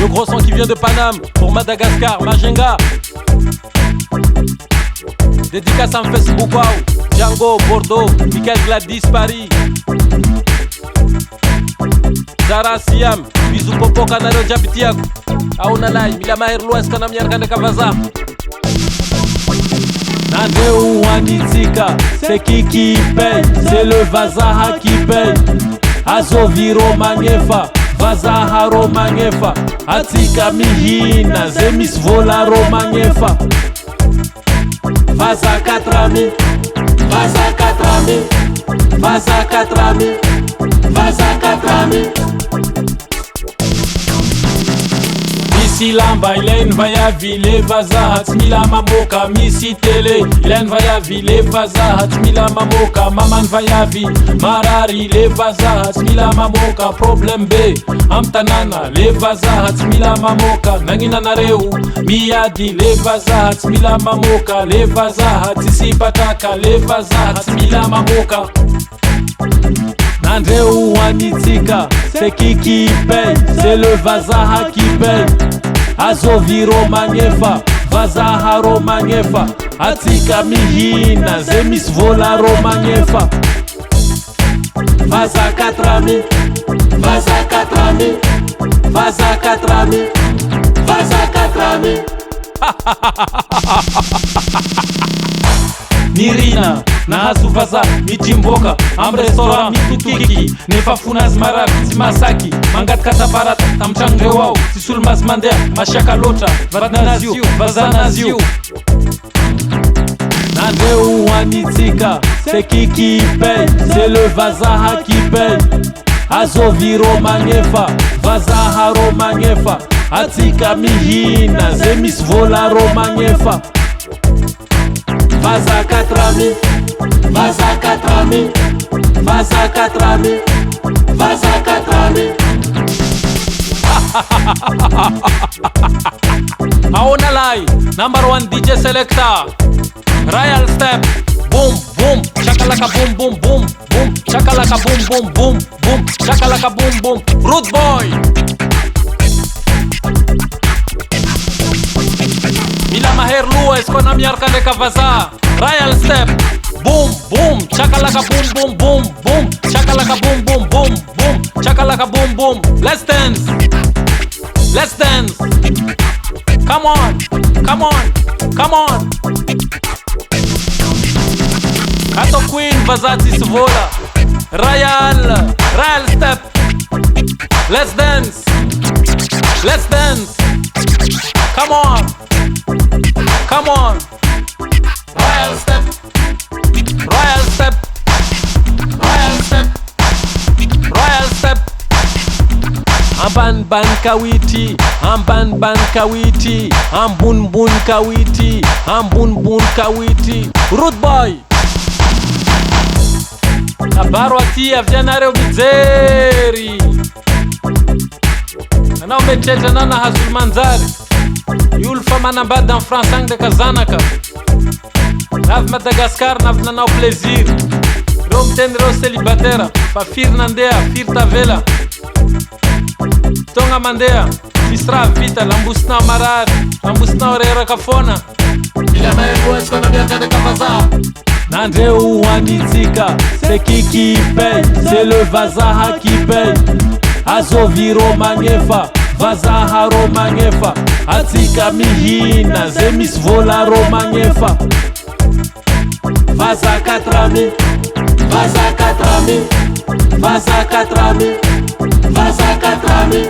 Le gros son qui vient de Paname, pour Madagascar, Majenga. Dédicace en Facebook, wow. Django, Bordeaux, Michael Gladys, Paris. Zara Siam, bisous popo Canaro Jabitiago. Aounalai, Milama Erloes Kanamiar Kaneka Vaza. Nandeu Wanitzika, c'est qui paye, c'est le Vazaha qui paye. Azoviro Mangefa, Vazaha Romangefa. Atika Mihina, Zemis Vola Romangefa. Vaza Katrami, Vaza Katrami, Vaza Katrami, Vaza Katrami. Misi lamba ilaine vaya vile vaza hatmila mamoka. Misi tele ilaine vaya vile vaza hatmila mamoka. Maman vaya vi marari le vaza hatmila mamoka. Problem B amtanana le vaza hatmila mamoka. Nangina nareu miyadi le vaza hatmila mamoka. Le vaza hatisi pataka le vaza hatmila mamoka. Nandeu Wanitzika, c'est qui paye, c'est le Vazaha qui paye. Azoviro Mangefa, Vazaha Romangefa. Atika Mihina, Zemis Vola Romangefa. Vaza Katrami, Vaza Katrami, Vaza Katrami, Vaza Katrami. Nirina, Nahasu Vaza, Michimboka, Am restaurant, Mitukiki, Nefafunas Marak, Timasaki, Mangat Kataparat, Tamchangewau, Tisulmas Mandea, Mashaka Lota, Vatnazio, Vazanazio. Nandeu Wanitzika, c'est qui paye, c'est le Vazaha qui paye. Azoviro Mangefa, Vazaha Romangefa. Atika Mihina, Zemis Vola Romangefa. Vaza Katrami, Vaza Katrami, Vaza Katrami, Vaza Katrami. Aounalai, #1 DJ Selecta. Royal Step, boom boom, shakalaka boom boom boom boom, shakalaka boom boom boom boom, shakalaka boom boom. Rude Boy. Mila Maher Lues Konamiar Kaneka Vaza. Royal Step, boom boom, shakalaka boom boom boom boom, shakalaka boom boom boom boom, shakalaka boom boom. Let's dance, let's dance. Come on, come on, come on. Kato Queen Vazati Svola. Royal Step. Let's dance, let's dance. Come on, come on. Royal Step, Royal Step, Royal Step, Royal Step. Amban ban kawiti, amban ban kawiti, ambun bun kawiti, ambun bun kawiti. Rude Boy. Kabaro atia vyanare ubizeri. Ana umecheta nana Hazul Manzari. Yulfa manabad en France de Kazanaka. Nav Madagascar, nav nanau plaisir. Rom tendro celibatera. Pa fir nandea, fir tavela. Tonga mandea, Fistra vita, lambusna marar, lambusna orera kafona. Ila maelwes kona biaka de Kavaza. Nandeu Wanitzika, c'est qui paye, c'est le Vazaha qui paye. Azoviro Mangefa, Vazaha Romangefa. Atika Mihina, Zemis Vola Romangefa. Vaza Katrami, Vaza Katrami, Vaza Katrami, Vaza Katrami.